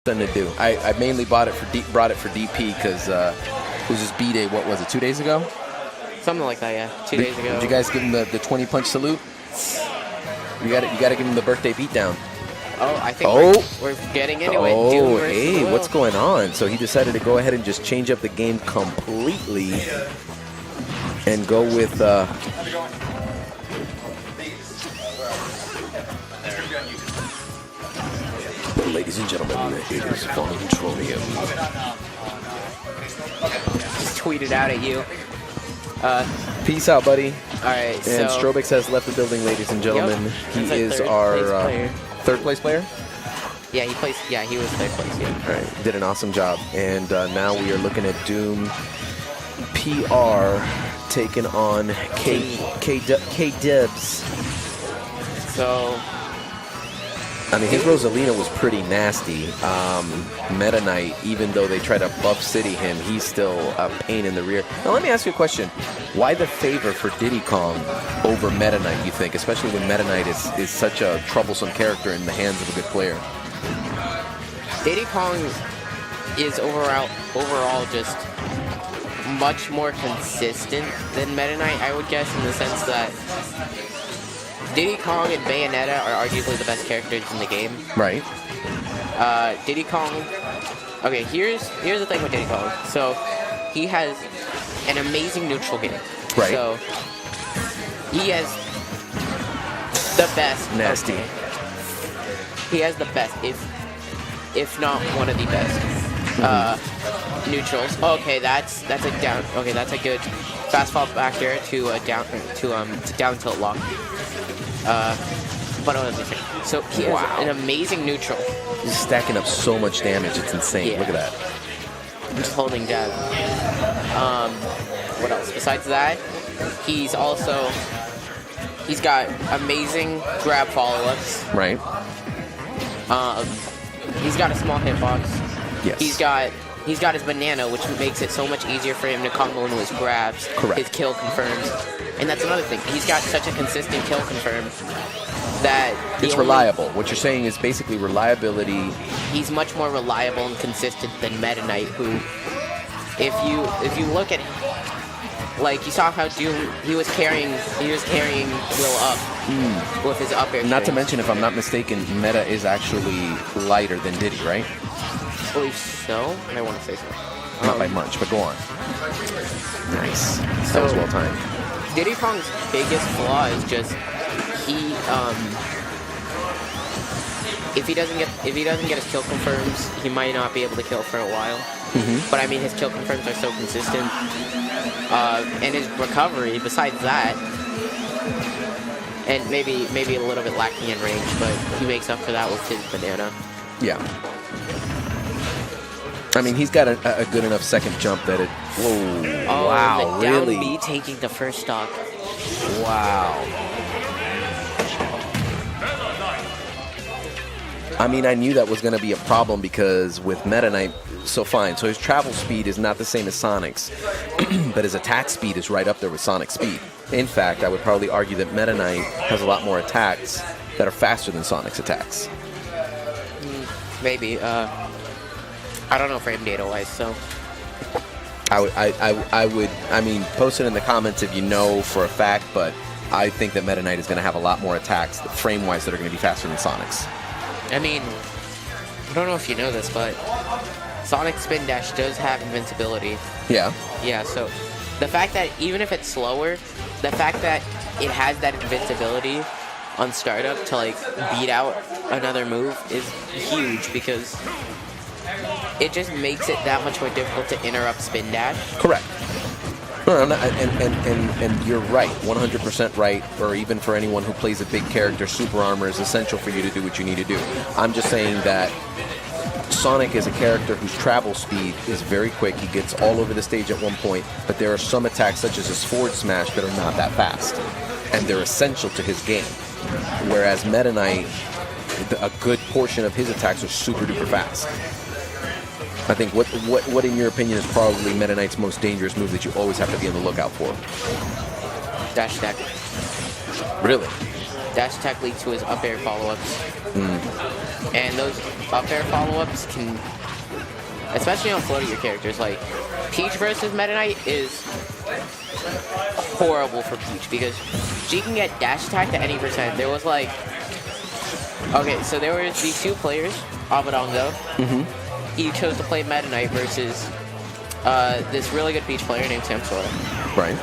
Something to do. I mainly brought it for DP because it was his B-Day, what was it, 2 days ago? Something like that, yeah. 2 days ago. Did you guys give him the 20-punch salute? You got to give him the birthday beatdown. Oh, I think we're getting into it. Oh, hey, what's going on? So he decided to go ahead and just change up the game completely and go with... Ladies and gentlemen, it is Von Tronium. Just tweeted out at you. Peace out, buddy. All right, and Strobix has left the building, ladies and gentlemen. Yep. He is our third place player. Yeah, he plays. Yeah, he was third place. Yeah. All right, did an awesome job, and now we are looking at Doom PR taking on K Dubs. So. I mean, his Rosalina was pretty nasty. Meta Knight, even though they try to buff City him, he's still a pain in the rear. Now, let me ask you a question. Why the favor for Diddy Kong over Meta Knight, you think? Especially when Meta Knight is such a troublesome character in the hands of a good player. Diddy Kong is overall just much more consistent than Meta Knight, I would guess, in the sense that Diddy Kong and Bayonetta are arguably the best characters in the game. Right. Diddy Kong... Okay, here's the thing with Diddy Kong. So, he has an amazing neutral game. Right. So, he has the best... Nasty. Okay. He has the best, if not one of the best, neutrals. Okay, that's a down... Okay, that's a good fast fall back there to down tilt lock. But so he has an amazing neutral. He's stacking up so much damage, it's insane. Yeah. Look at that. I'm just holding down. What else? Besides that, he's got amazing grab follow-ups. Right. He's got a small hitbox. Yes. He's got his banana, which makes it so much easier for him to combo into his grabs. Correct. His kill confirms. And that's another thing. He's got such a consistent kill confirm that... It's reliable. What you're saying is basically reliability. He's much more reliable and consistent than Meta Knight, who... If you look at... Like, you saw how Doom... He was carrying Will up with his up air. Not to mention, if I'm not mistaken, Meta is actually lighter than Diddy, right? I believe so. I want to say so. Not by much, but go on. Nice. That was well timed. Diddy Kong's biggest flaw is just if he doesn't get his kill confirms, he might not be able to kill for a while. But I mean, his kill confirms are so consistent, and his recovery. Besides that, and maybe a little bit lacking in range, but he makes up for that with his banana. Yeah. I mean, he's got a good enough second jump that it... Whoa, oh, wow, the down really? B taking the first stock. Wow. I mean, I knew that was going to be a problem because with Meta Knight, so fine. So his travel speed is not the same as Sonic's, but his attack speed is right up there with Sonic's speed. In fact, I would probably argue that Meta Knight has a lot more attacks that are faster than Sonic's attacks. Maybe. I don't know frame data wise, so I mean, post it in the comments if you know for a fact, but I think that Meta Knight is going to have a lot more attacks frame wise that are going to be faster than Sonic's. I mean, I don't know if you know this, but Sonic Spin Dash does have invincibility. Yeah. Yeah, so the fact that even if it's slower, the fact that it has that invincibility on startup to like beat out another move is huge because it just makes it that much more difficult to interrupt Spin Dash. Correct. No, I'm not, and you're right, 100% right, or even for anyone who plays a big character, Super Armor is essential for you to do what you need to do. I'm just saying that Sonic is a character whose travel speed is very quick. He gets all over the stage at one point, but there are some attacks, such as his forward smash, that are not that fast, and they're essential to his game. Whereas Meta Knight, a good portion of his attacks are super duper fast. I think what in your opinion is probably Meta Knight's most dangerous move that you always have to be on the lookout for? Dash attack. Really? dash attack lead to his up air follow-ups. And those up air follow-ups can, especially on floatier characters, like Peach versus Meta Knight is horrible for Peach because she can get dash attacked at any percent. There was like, okay, so there were these two players, Abadongo. He chose to play Meta Knight versus this really good Peach player named Samsora. Right.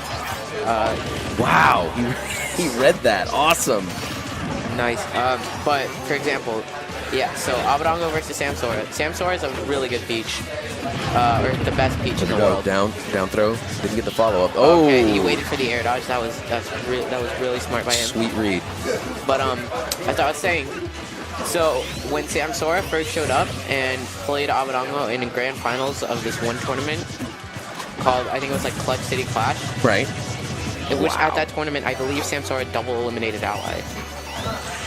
Wow, he read that. Awesome. Nice. But for example, yeah. So Abadongo versus Samsora. Samsora is a really good Peach, or the best Peach in the world. Down throw. Didn't get the follow up. Oh. Okay, he waited for the air dodge. That was really smart by him. Sweet read. But as I was saying, so when Samsora first showed up and played Abadongo in the grand finals of this one tournament called, I think it was like Clutch City Clash. Right. In which at that tournament, I believe Samsora double eliminated Ally.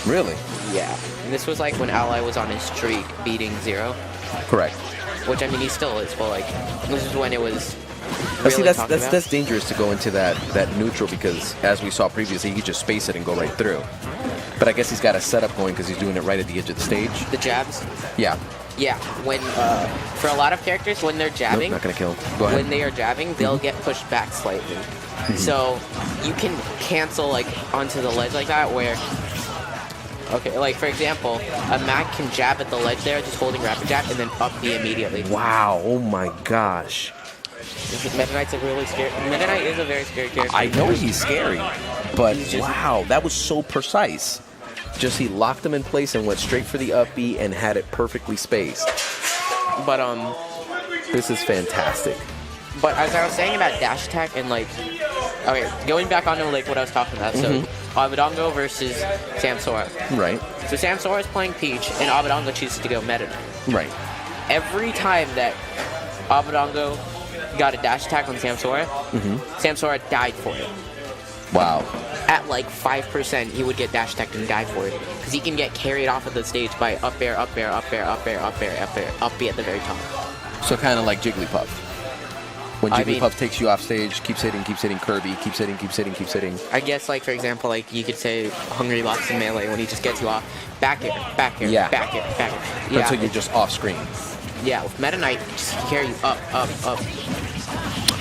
Really? Yeah. And this was like when Ally was on his streak, beating Zero. Correct. Which, I mean, he still is, but like, this is when it was really see, that's dangerous to go into that neutral because, as we saw previously, he could just space it and go right through. But I guess he's got a setup going because he's doing it right at the edge of the stage. The jabs? Yeah. Yeah, when for a lot of characters, when they're jabbing, nope, not gonna kill him. Go ahead. When they are jabbing, they'll get pushed back slightly. So you can cancel like onto the ledge like that. Where, okay, like for example, a Mac can jab at the ledge there, just holding rapid jab, and then up B immediately. Wow! Oh my gosh! Meta Knight's a really scary. Meta Knight is a very scary character. I know he's scary, but wow, that was so precise. Just he locked him in place and went straight for the up B and had it perfectly spaced. But this is fantastic. But as I was saying about dash attack and like, okay, going back onto like what I was talking about. So Abadongo versus Samsora. Right. So Samsora is playing Peach and Abadongo chooses to go Meta Knight. Right. Every time that Abadongo got a dash attack on Samsora, Samsora died for it. Wow. At like 5%, he would get dash attacked and die for it. Because he can get carried off of the stage by up air, up air, up air, up air, up air, up air, up B at the very top. So kind of like Jigglypuff. When Jigglypuff takes you off stage, keeps hitting Kirby, keeps hitting. I guess like for example, like you could say Hungry Box in Melee when he just gets you off. Back air, back air, yeah. back air, back air. Yeah. Until you're just off screen. Yeah, with Meta Knight, just carry you up, up, up.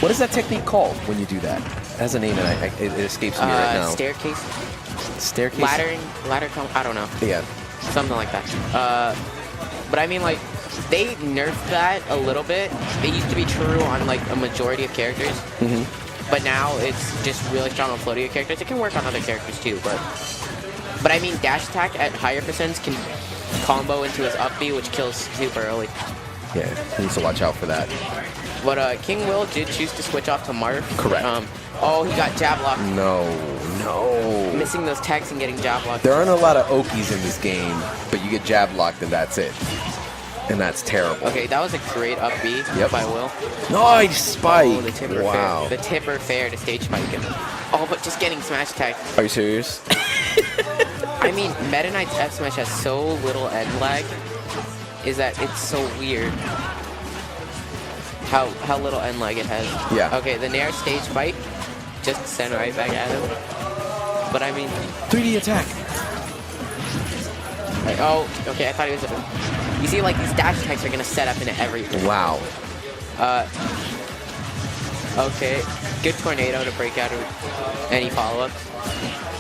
What is that technique called when you do that? It has a name and it escapes me right now. Staircase? Staircase? Ladder, I don't know. Yeah. Something like that. But I mean, like, they nerfed that a little bit. It used to be true on, like, a majority of characters. But now it's just really strong on floatier characters. It can work on other characters, too, but I mean, dash attack at higher percents can combo into his up B, which kills super early. Yeah, he needs to watch out for that. But King Will did choose to switch off to Marth. Correct. Oh, he got jab locked. No. Missing those tags and getting jab locked. There aren't a lot of Okies in this game, but you get jab locked and that's it. And that's terrible. Okay, that was a great up B by Will. Nice spike. Oh, the tipper fair. The tipper fair to stage spike him. Oh, but just getting smash attacked. Are you serious? I mean, Meta Knight's F smash has so little end lag, is that it's so weird. How little end lag it has. Yeah. Okay, the Nair stage spike, just send right back at him. But I mean, 3D attack. Like, oh, okay, I thought he was. You see, like these dash attacks are gonna set up into everything. Wow. Okay, good tornado to break out of any follow-ups.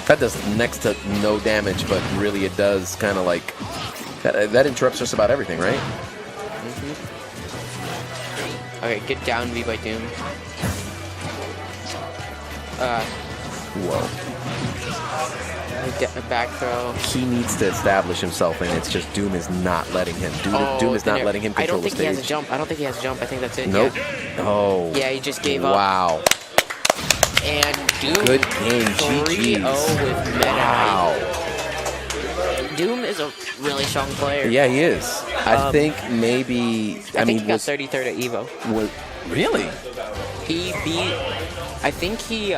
That does next to no damage, but really it does kind of like that interrupts just about everything, right? Okay, good down B by Doom. Whoa. Back throw. He needs to establish himself, and it's just Doom is not letting him. Doom is not letting him control the stage. I don't think he has a jump. I don't think he has a jump. I think that's it. Nope. Yeah. Oh. Yeah, he just gave up. Wow. And Doom. Good game. 3-0 with Meta Knight. Doom is a really strong player. Yeah, he is. I think maybe. I think he got 33rd at EVO. Really? He beat. I think he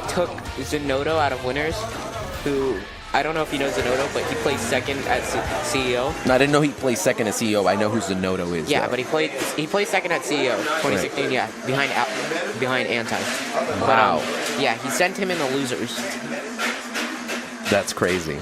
took Zenodo out of winners. Who, I don't know if you know Zenodo, but he plays second at CEO. No, I didn't know he plays second at CEO. I know who Zenodo is. Yeah, though. but he played second at CEO 2016. Right. Yeah, behind Anti. Wow. But, yeah, he sent him in the losers. That's crazy.